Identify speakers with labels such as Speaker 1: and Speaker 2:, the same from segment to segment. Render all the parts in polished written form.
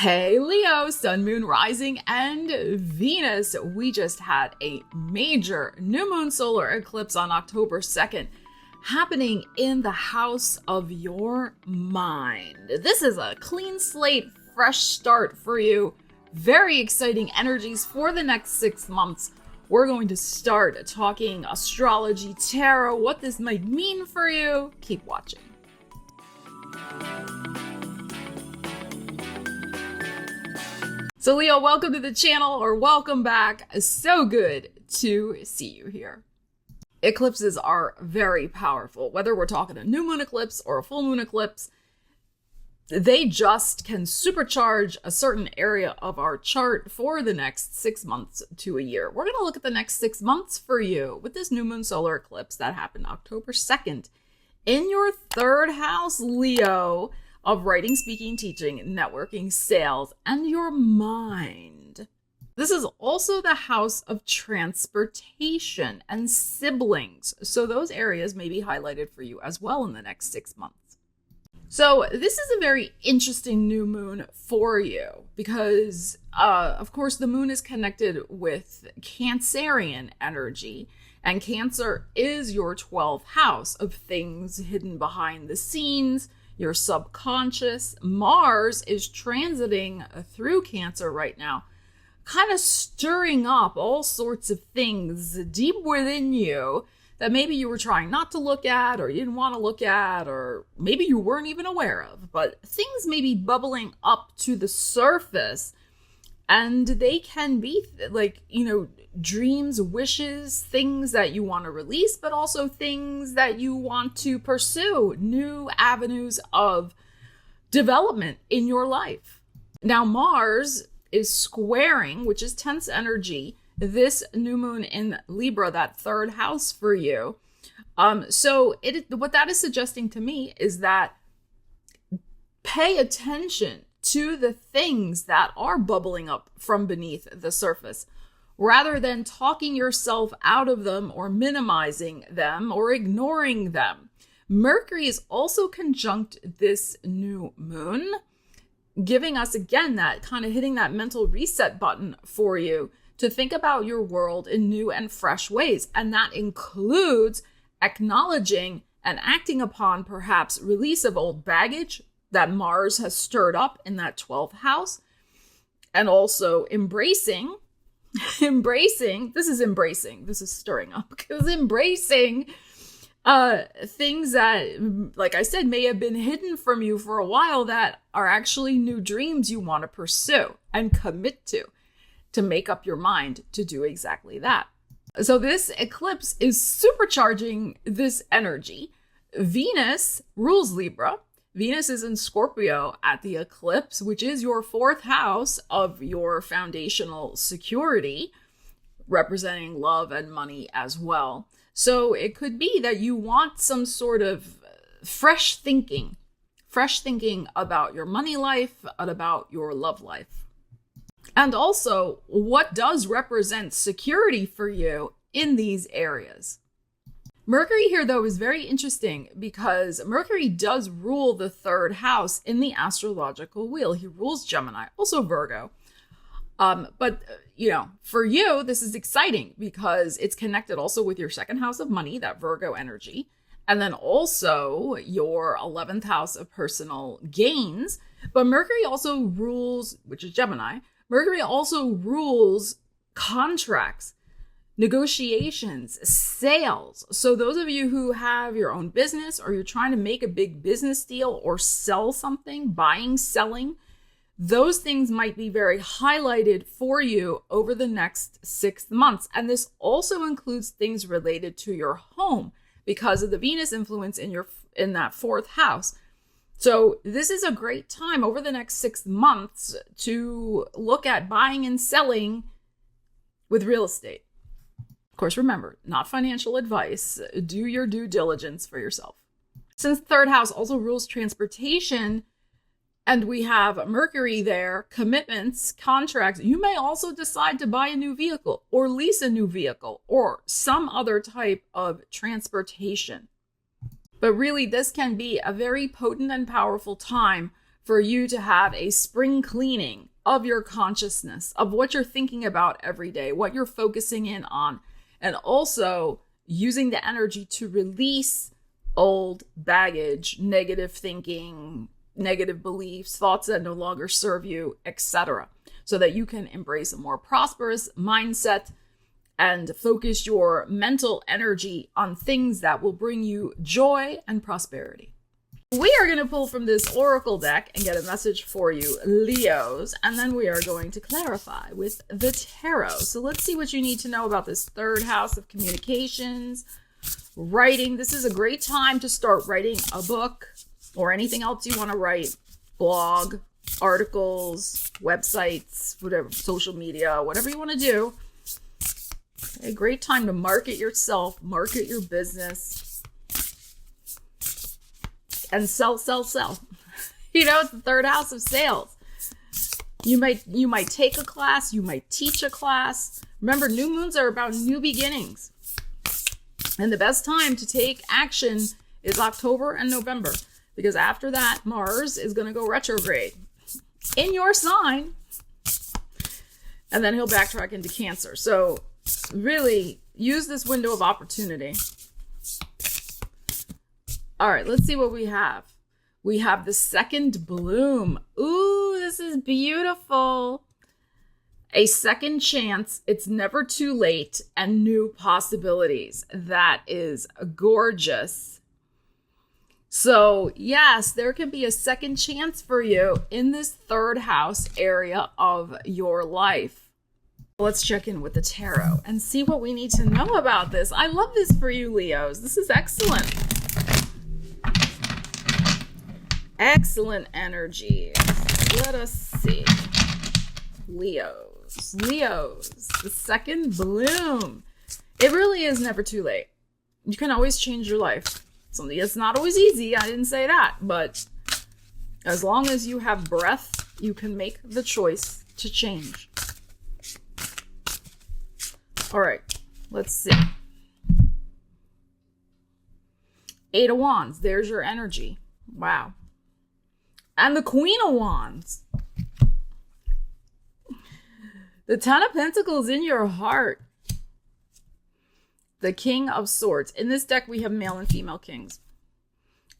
Speaker 1: Hey Leo, Sun, Moon, Rising, and Venus. We just had a major new moon solar eclipse on October 2nd happening in the house of your mind. This is a clean slate, fresh start for you. Very exciting energies for the next 6 months. We're going to start talking astrology, tarot, what this might mean for you. Keep watching. So Leo, welcome to the channel, or welcome back. So good to see you here. Eclipses are very powerful. Whether we're talking a new moon eclipse or a full moon eclipse, they just can supercharge a certain area of our chart for the next 6 months to a year. We're going to look at the next 6 months for you with this new moon solar eclipse that happened October 2nd in your third house, Leo, of writing, speaking, teaching, networking, sales, and your mind. This is also the house of transportation and siblings. So those areas may be highlighted for you as well in the next 6 months. So this is a very interesting new moon for you because, of course, the moon is connected with Cancerian energy. And Cancer is your 12th house of things hidden behind the scenes, your subconscious. Mars is transiting through Cancer right now, kind of stirring up all sorts of things deep within you that maybe you were trying not to look at, or you didn't want to look at, or maybe you weren't even aware of. But things may be bubbling up to the surface, and they can be dreams, wishes, things that you want to release, but also things that you want to pursue, new avenues of development in your life. Now, Mars is squaring, which is tense energy, this new moon in Libra, that third house for you. So what that is suggesting to me is that pay attention to the things that are bubbling up from beneath the surface, rather than talking yourself out of them or minimizing them or ignoring them. Mercury is also conjunct this new moon, giving us, again, that kind of hitting that mental reset button for you to think about your world in new and fresh ways. And that includes acknowledging and acting upon perhaps release of old baggage that Mars has stirred up in that 12th house, and also embracing, this is stirring up, because embracing things that, like I said, may have been hidden from you for a while that are actually new dreams you want to pursue and commit to make up your mind to do exactly that. So this eclipse is supercharging this energy. Venus rules Libra. Venus is in Scorpio at the eclipse, which is your 4th house of your foundational security, representing love and money as well. So it could be that you want some sort of fresh thinking about your money life and about your love life. And also, what does represent security for you in these areas? Mercury here, though, is very interesting because Mercury does rule the 3rd house in the astrological wheel. He rules Gemini, also Virgo. But for you, this is exciting because it's connected also with your 2nd house of money, that Virgo energy, and then also your 11th house of personal gains. But Mercury also rules, which is Gemini, Mercury also rules contracts, negotiations, sales. So those of you who have your own business, or you're trying to make a big business deal or sell something, buying, selling, those things might be very highlighted for you over the next 6 months. And this also includes things related to your home because of the Venus influence in that 4th house. So this is a great time over the next 6 months to look at buying and selling with real estate. Of course, remember, not financial advice. Do your due diligence for yourself. Since 3rd house also rules transportation, and we have Mercury there, commitments, contracts, you may also decide to buy a new vehicle or lease a new vehicle or some other type of transportation. But really, this can be a very potent and powerful time for you to have a spring cleaning of your consciousness, of what you're thinking about every day, what you're focusing in on, and also using the energy to release old baggage, negative thinking, negative beliefs, thoughts that no longer serve you, etc., so that you can embrace a more prosperous mindset and focus your mental energy on things that will bring you joy and prosperity. We are going to pull from this oracle deck and get a message for you, Leos, and then we are going to clarify with the tarot. So let's see what you need to know about this third house of communications, writing. This is a great time to start writing a book or anything else you want to write, blog, articles, websites, whatever, social media, whatever you want to do. A great time to market yourself, market your business, and sell. You know, it's the third house of sales. You might take a class, you might teach a class. Remember, new moons are about new beginnings. And the best time to take action is October and November, because after that, Mars is going to go retrograde in your sign, and then he'll backtrack into Cancer. So really use this window of opportunity. All right, let's see what we have. We have the second bloom. Ooh, this is beautiful. A second chance. It's never too late, and new possibilities. That is gorgeous. So yes, there can be a second chance for you in this third house area of your life. Let's check in with the tarot and see what we need to know about this. I love this for you, Leos. This is excellent. Excellent energy. Let us see. Leos, the second bloom. It really is never too late. You can always change your life. It's not always easy. I didn't say that. But as long as you have breath, you can make the choice to change. All right, let's see. Eight of Wands. There's your energy. Wow. And the Queen of Wands. The Ten of Pentacles in your heart. The King of Swords. In this deck, we have male and female kings.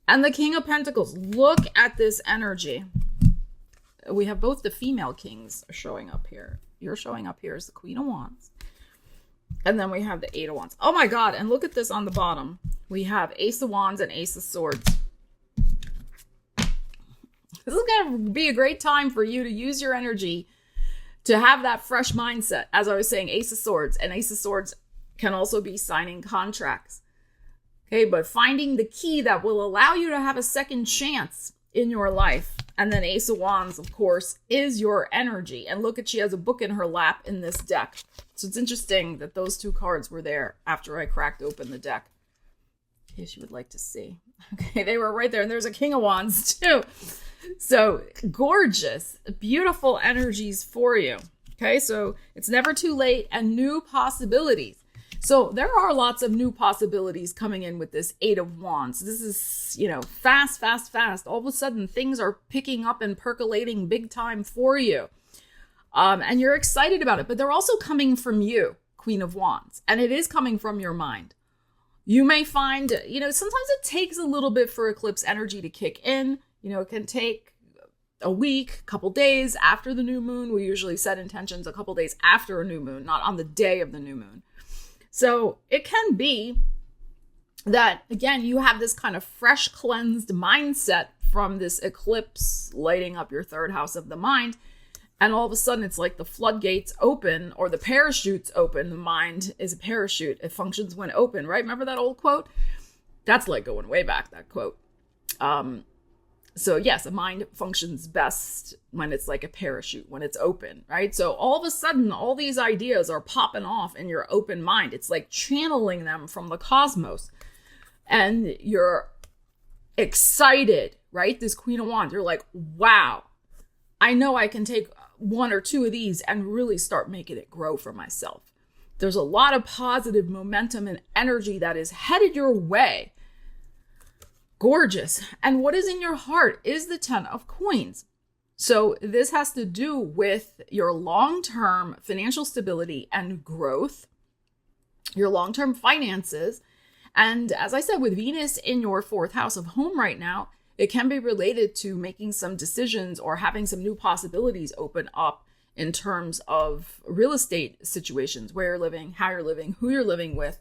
Speaker 1: And the King of Pentacles. Look at this energy. We have both the female kings showing up here. You're showing up here as the Queen of Wands. And then we have the Eight of Wands. Oh my God. And look at this on the bottom. We have Ace of Wands and Ace of Swords. This is going to be a great time for you to use your energy to have that fresh mindset. As I was saying, Ace of Swords. And Ace of Swords can also be signing contracts. Okay, but finding the key that will allow you to have a second chance in your life. And then Ace of Wands, of course, is your energy. And look at, she has a book in her lap in this deck. So it's interesting that those two cards were there after I cracked open the deck. In case you would like to see. Okay, they were right there. And there's a King of Wands too. So gorgeous, beautiful energies for you. Okay, so it's never too late and new possibilities. So there are lots of new possibilities coming in with this Eight of Wands. This is, fast. All of a sudden, things are picking up and percolating big time for you. And you're excited about it, but they're also coming from you, Queen of Wands. And it is coming from your mind. You may find, sometimes it takes a little bit for eclipse energy to kick in. It can take a week, a couple days after the new moon. We usually set intentions a couple days after a new moon, not on the day of the new moon. So it can be that, again, you have this kind of fresh, cleansed mindset from this eclipse lighting up your third house of the mind. And all of a sudden, it's like the floodgates open or the parachutes open. The mind is a parachute. It functions when open, right? Remember that old quote? That's like going way back, that quote. So yes, a mind functions best when it's like a parachute, when it's open, right? So all of a sudden, all these ideas are popping off in your open mind. It's like channeling them from the cosmos. And you're excited, right? This Queen of Wands, you're like, wow, I know I can take one or two of these and really start making it grow for myself. There's a lot of positive momentum and energy that is headed your way. Gorgeous. And what is in your heart is the 10 of coins. So this has to do with your long-term financial stability and growth, your long-term finances. And as I said, with Venus in your 4th house of home right now, it can be related to making some decisions or having some new possibilities open up in terms of real estate situations, where you're living, how you're living, who you're living with,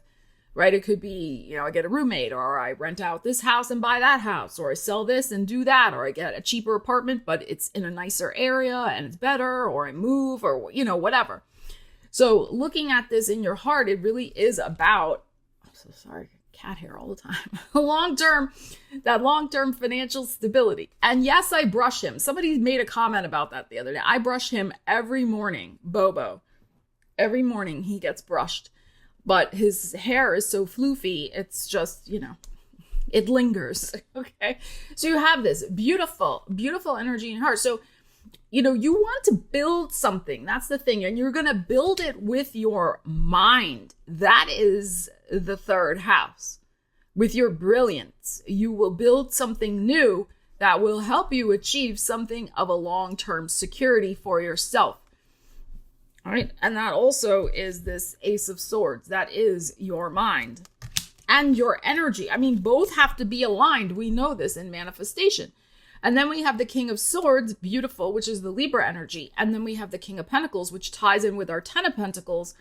Speaker 1: right? It could be, I get a roommate, or I rent out this house and buy that house, or I sell this and do that, or I get a cheaper apartment, but it's in a nicer area and it's better, or I move, or, whatever. So looking at this in your heart, it really is about, I'm so sorry, cat hair all the time, long-term financial stability. And yes, I brush him. Somebody made a comment about that the other day. I brush him every morning, Bobo. Every morning he gets brushed. But his hair is so floofy, it's just, it lingers. Okay. So you have this beautiful, beautiful energy in your heart. So, you want to build something. That's the thing. And you're going to build it with your mind. That is the 3rd house. With your brilliance, you will build something new that will help you achieve something of a long-term security for yourself. All right. And that also is this Ace of Swords. That is your mind and your energy. I mean, both have to be aligned. We know this in manifestation. And then we have the King of Swords, beautiful, which is the Libra energy. And then we have the King of Pentacles, which ties in with our 10 of Pentacles.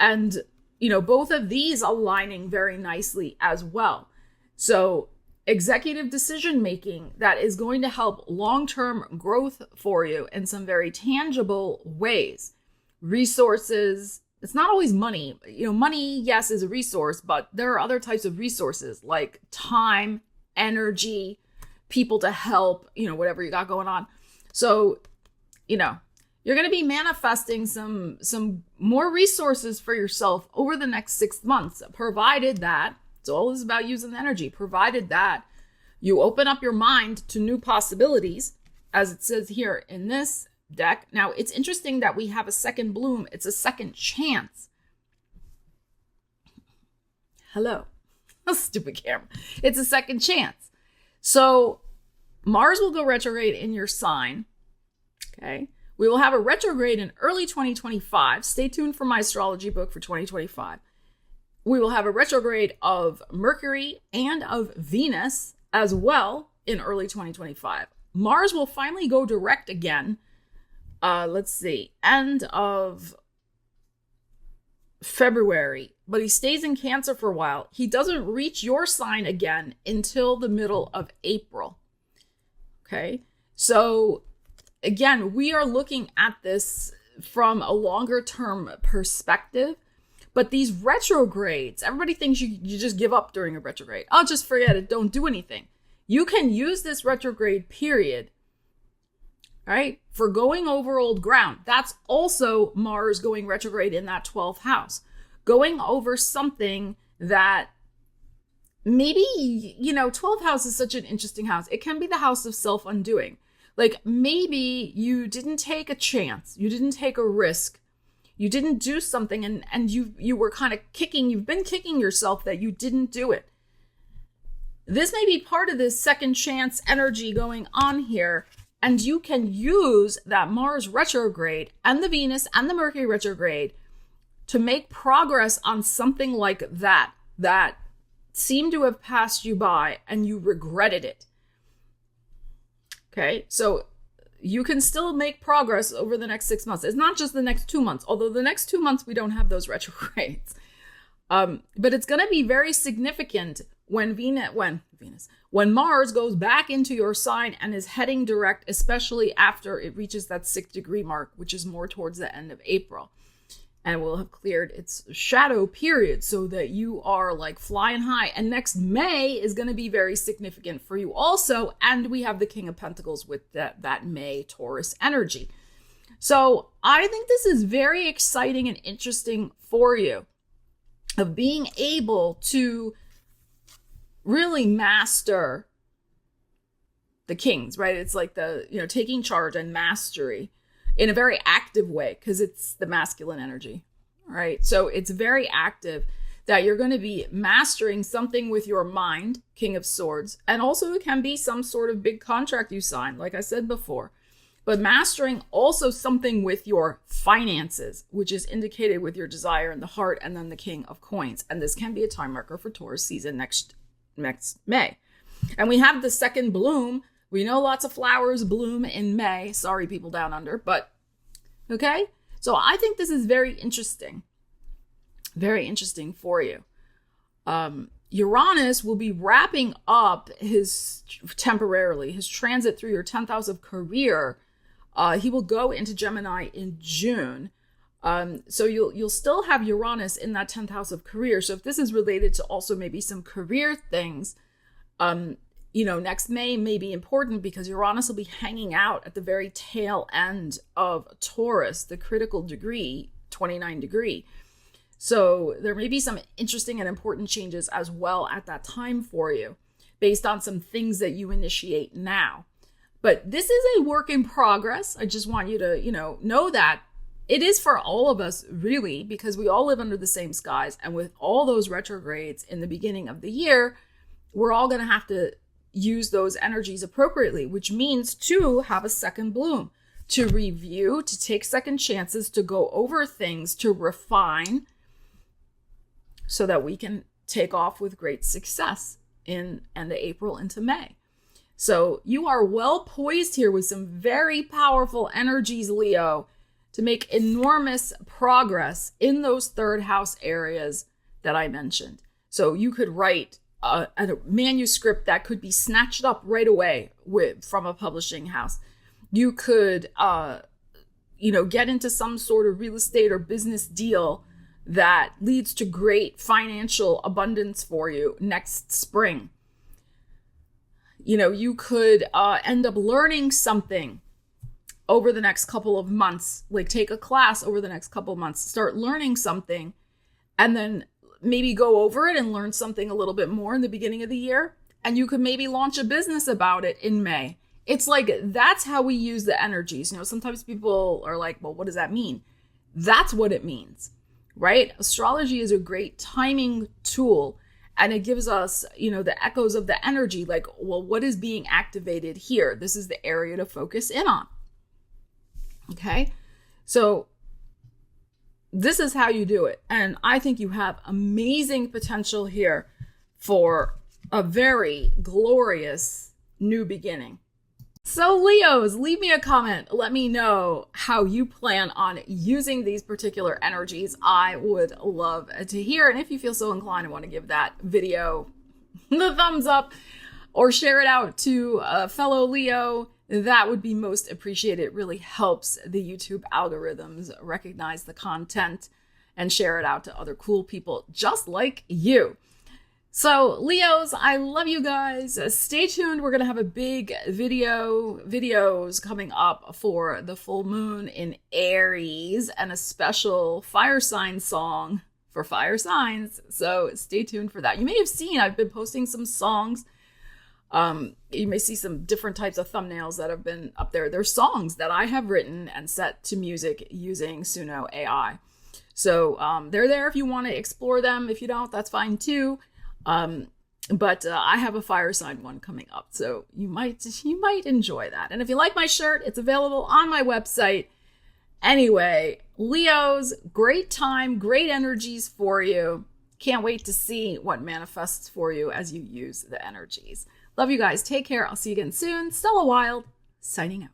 Speaker 1: And, both of these aligning very nicely as well. So executive decision making that is going to help long-term growth for you in some very tangible ways. Resources, it's not always money. Money, yes, is a resource, but there are other types of resources like time, energy, people to help, whatever you got going on. So, you're going to be manifesting some more resources for yourself over the next 6 months, provided that, it's all is about using the energy, provided that you open up your mind to new possibilities, as it says here in this deck. Now, it's interesting that we have a second bloom. It's a second chance. Hello. Stupid camera. It's a second chance. So Mars will go retrograde in your sign. Okay. We will have a retrograde in early 2025. Stay tuned for my astrology book for 2025. We will have a retrograde of Mercury and of Venus as well in early 2025. Mars will finally go direct again. Let's see, end of February, but he stays in Cancer for a while. He doesn't reach your sign again until the middle of April. Okay. So again, we are looking at this from a longer term perspective, but these retrogrades, everybody thinks you just give up during a retrograde. I'll just forget it. Don't do anything. You can use this retrograde period, right, for going over old ground. That's also Mars going retrograde in that 12th house. Going over something that maybe, 12th house is such an interesting house. It can be the house of self-undoing. Like maybe you didn't take a chance. You didn't take a risk. You didn't do something and you were kind of you've been kicking yourself that you didn't do it. This may be part of this second chance energy going on here. And you can use that Mars retrograde and the Venus and the Mercury retrograde to make progress on something like that seemed to have passed you by and you regretted it. Okay, so you can still make progress over the next 6 months. It's not just the next 2 months, although the next 2 months we don't have those retrogrades. But it's going to be very significant when Mars goes back into your sign and is heading direct, especially after it reaches that 6 degree mark, which is more towards the end of April. And will have cleared its shadow period so that you are like flying high. And next May is going to be very significant for you also. And we have the King of Pentacles with that May Taurus energy. So I think this is very exciting and interesting for you, of being able to really master the kings, right? It's like taking charge and mastery in a very active way, because it's the masculine energy, right? So it's very active. that you're going to be mastering something with your mind, King of Swords, and also it can be some sort of big contract you sign, like I said before. But mastering also something with your finances, which is indicated with your desire in the heart, and then the King of Coins. And this can be a time marker for Taurus season next May. And we have the second bloom. We know lots of flowers bloom in May. Sorry, people down under, but okay. So I think this is very interesting for you. Uranus will be wrapping up his transit through your 10th house of career. He will go into Gemini in June. So you'll still have Uranus in that 10th house of career. So if this is related to also maybe some career things, next May may be important because Uranus will be hanging out at the very tail end of Taurus, the critical degree, 29 degree. So there may be some interesting and important changes as well at that time for you based on some things that you initiate now. But this is a work in progress. I just want you to, know that it is for all of us, really, because we all live under the same skies. And with all those retrogrades in the beginning of the year, we're all going to have to use those energies appropriately, which means to have a second bloom, to review, to take second chances, to go over things, to refine, so that we can take off with great success in end of April into May. So you are well poised here with some very powerful energies, Leo, to make enormous progress in those third house areas that I mentioned. So you could write a manuscript that could be snatched up right away from a publishing house. You could, get into some sort of real estate or business deal that leads to great financial abundance for you next spring. You could end up learning something over the next couple of months, like take a class over the next couple of months, start learning something, and then maybe go over it and learn something a little bit more in the beginning of the year. And you could maybe launch a business about it in May. It's like, that's how we use the energies. Sometimes people are like, well, what does that mean? That's what it means. Right? Astrology is a great timing tool, and it gives us, the echoes of the energy, like, well, what is being activated here? This is the area to focus in on. Okay? So this is how you do it. And I think you have amazing potential here for a very glorious new beginning. So Leos, leave me a comment. Let me know how you plan on using these particular energies. I would love to hear. And if you feel so inclined and want to give that video the thumbs up or share it out to a fellow Leo, that would be most appreciated. It really helps the YouTube algorithms recognize the content and share it out to other cool people just like you. So Leos, I love you guys. Stay tuned. We're going to have a big videos coming up for the full moon in Aries and a special fire sign song for fire signs. So stay tuned for that. You may have seen, I've been posting some songs. You may see some different types of thumbnails that have been up there. They're songs that I have written and set to music using Suno AI. So they're there if you want to explore them. If you don't, that's fine too. But I have a fire sign one coming up, so you might enjoy that. And if you like my shirt, it's available on my website. Anyway, Leos, great time, great energies for you. Can't wait to see what manifests for you as you use the energies. Love you guys. Take care. I'll see you again soon. Stella Wilde, signing out.